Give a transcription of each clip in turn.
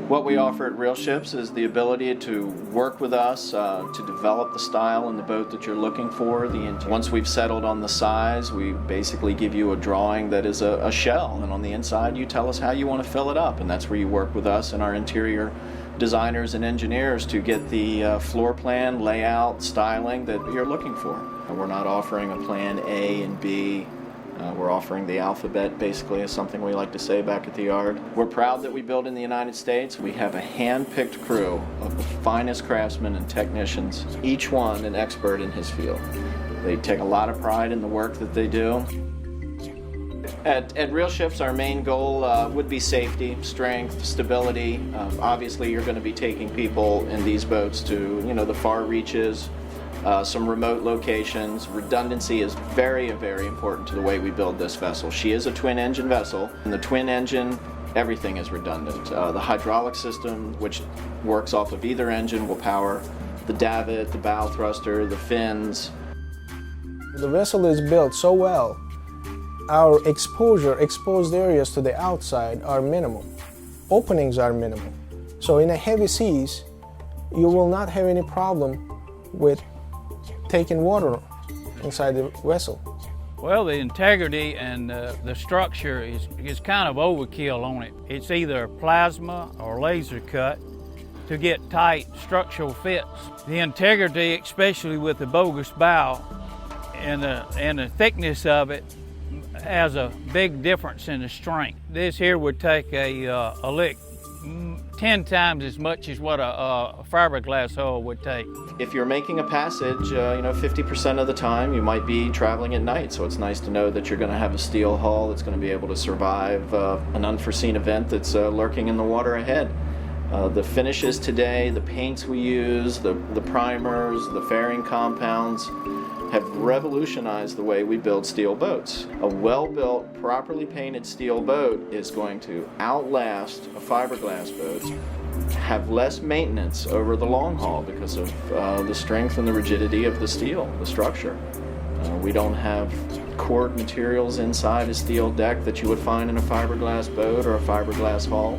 What we offer at Real Ships is the ability to work with us to develop the style in the boat that you're looking for. Once we've settled on the size, we basically give you a drawing that is a shell, and on the inside you tell us how you want to fill it up, and that's where you work with us and our interior designers and engineers to get the floor plan, layout, styling that you're looking for. We're not offering a plan A and B. We're offering the alphabet, basically, is something we like to say back at the yard. We're proud that we build in the United States. We have a hand-picked crew of the finest craftsmen and technicians, each one an expert in his field. They take a lot of pride in the work that they do. At Real Ships, our main goal would be safety, strength, stability. Obviously, you're going to be taking people in these boats to, the far reaches, some remote locations. Redundancy is very, very important to the way we build this vessel. She is a twin-engine vessel. In the twin engine, everything is redundant. The hydraulic system, which works off of either engine, will power the davit, the bow thruster, the fins. The vessel is built so well. Our exposed areas to the outside are minimal. Openings are minimal. So in a heavy seas, you will not have any problem with taking water inside the vessel. Well, the integrity and the structure is kind of overkill on it. It's either plasma or laser cut to get tight structural fits. The integrity, especially with the bogus bow and the thickness of it, has a big difference in the strength. This here would take a lick 10 times as much as what a fiberglass hull would take. If you're making a passage, 50% of the time you might be traveling at night, so it's nice to know that you're going to have a steel hull that's going to be able to survive an unforeseen event that's lurking in the water ahead. The finishes today, the paints we use, the primers, the fairing compounds have revolutionized the way we build steel boats. A well-built, properly painted steel boat is going to outlast a fiberglass boat, have less maintenance over the long haul because of the strength and the rigidity of the steel, the structure. We don't have cord materials inside a steel deck that you would find in a fiberglass boat or a fiberglass hull.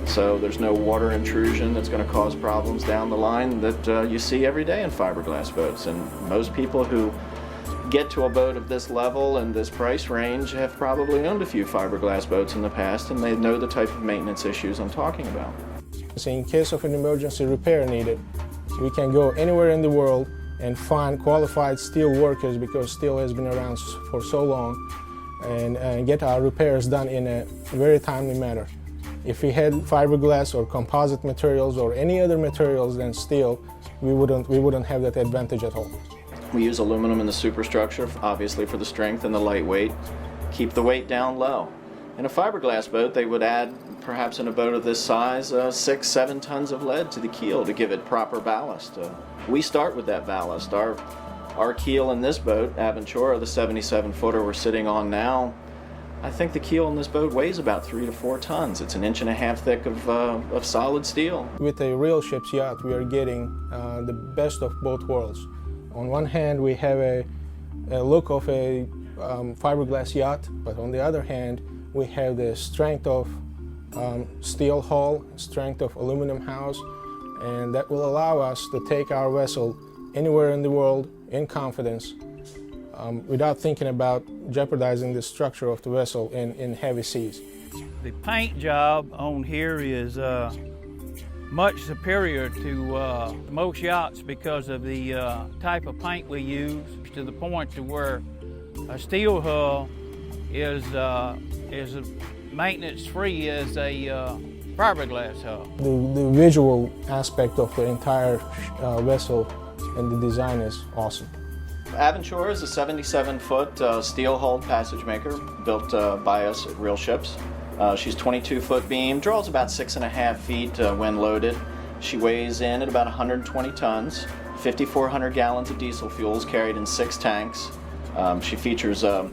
So there's no water intrusion that's going to cause problems down the line that you see every day in fiberglass boats. And most people who get to a boat of this level and this price range have probably owned a few fiberglass boats in the past, and they know the type of maintenance issues I'm talking about. So in case of an emergency repair needed, we can go anywhere in the world and find qualified steel workers, because steel has been around for so long, and get our repairs done in a very timely manner. If we had fiberglass or composite materials or any other materials than steel, we wouldn't have that advantage at all. We use aluminum in the superstructure, obviously for the strength and the lightweight. Keep the weight down low. In a fiberglass boat, they would add, perhaps in a boat of this size, 6-7 tons of lead to the keel to give it proper ballast. We start with that ballast. Our keel in this boat, Aventura, the 77-footer we're sitting on now, I think the keel in this boat weighs about 3 to 4 tons. It's 1.5 inches thick of solid steel. With a Real Ships yacht, we are getting the best of both worlds. On one hand, we have a look of a fiberglass yacht, but on the other hand, we have the strength of steel hull, strength of aluminum house, and that will allow us to take our vessel anywhere in the world in confidence, without thinking about jeopardizing the structure of the vessel in heavy seas. The paint job on here is much superior to most yachts because of the type of paint we use, to the point to where a steel hull is maintenance-free as a fiberglass hull. The visual aspect of the entire vessel and the design is awesome. Aventura is a 77-foot steel-hulled passage maker built by us at Real Ships. She's 22-foot beam, draws about 6.5 feet when loaded. She weighs in at about 120 tons, 5,400 gallons of diesel fuel is carried in 6 tanks. She features a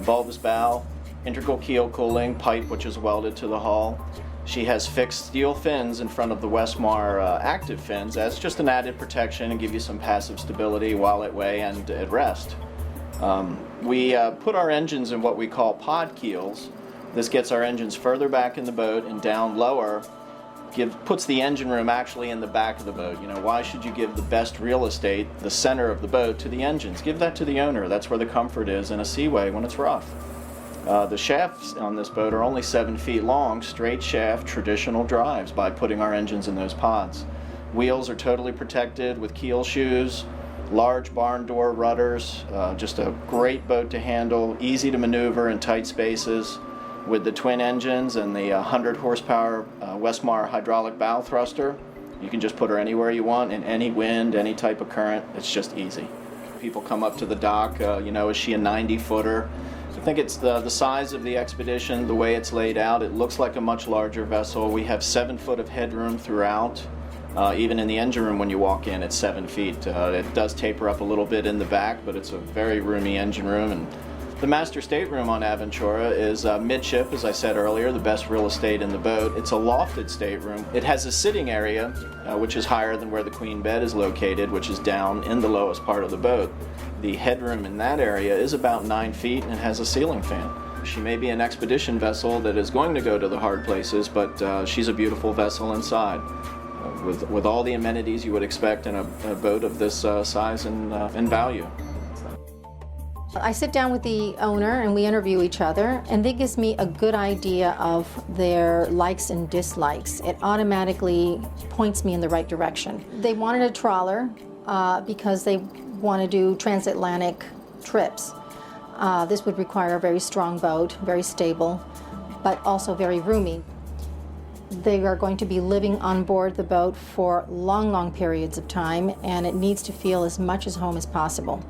bulbous bow, integral keel cooling, pipe which is welded to the hull. She has fixed steel fins in front of the Westmar active fins as just an added protection and give you some passive stability while at way and at rest. We put our engines in what we call pod keels. This gets our engines further back in the boat and down lower, puts the engine room actually in the back of the boat. You know, why should you give the best real estate, the center of the boat, to the engines? Give that to the owner. That's where the comfort is in a seaway when it's rough. The shafts on this boat are only 7 feet long, straight shaft, traditional drives by putting our engines in those pods. Wheels are totally protected with keel shoes, large barn door rudders, just a great boat to handle, easy to maneuver in tight spaces. With the twin engines and the 100 horsepower Westmar hydraulic bow thruster, you can just put her anywhere you want in any wind, any type of current. It's just easy. People come up to the dock, you know, is she a 90-footer? I think it's the size of the Expedition, the way it's laid out. It looks like a much larger vessel. We have 7 foot of headroom throughout. Even in the engine room when you walk in, it's 7 feet. It does taper up a little bit in the back, but it's a very roomy engine room. And the master stateroom on Aventura is midship, as I said earlier, the best real estate in the boat. It's a lofted stateroom. It has a sitting area, which is higher than where the queen bed is located, which is down in the lowest part of the boat. The headroom in that area is about 9 feet and it has a ceiling fan. She may be an expedition vessel that is going to go to the hard places, but she's a beautiful vessel inside, with all the amenities you would expect in a boat of this size and value. I sit down with the owner and we interview each other, and that gives me a good idea of their likes and dislikes. It automatically points me in the right direction. They wanted a trawler because they want to do transatlantic trips. This would require a very strong boat, very stable, but also very roomy. They are going to be living on board the boat for long, long periods of time, and it needs to feel as much as home as possible.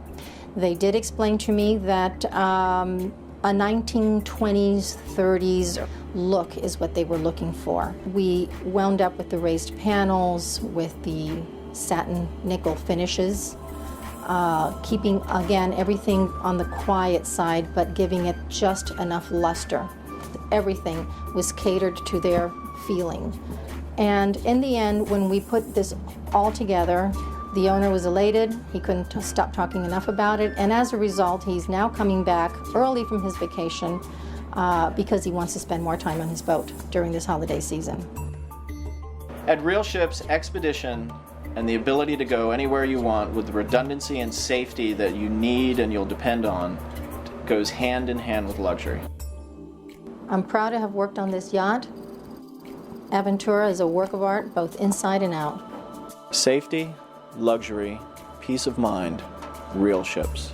They did explain to me that a 1920s, 30s look is what they were looking for. We wound up with the raised panels, with the satin nickel finishes, keeping, again, everything on the quiet side, but giving it just enough luster. Everything was catered to their feeling. And in the end, when we put this all together, the owner was elated. He couldn't stop talking enough about it, and as a result, he's now coming back early from his vacation because he wants to spend more time on his boat during this holiday season. At Real Ships, expedition and the ability to go anywhere you want with the redundancy and safety that you need and you'll depend on goes hand in hand with luxury. I'm proud to have worked on this yacht. Aventura is a work of art, both inside and out. Safety, luxury, peace of mind, Real Ships.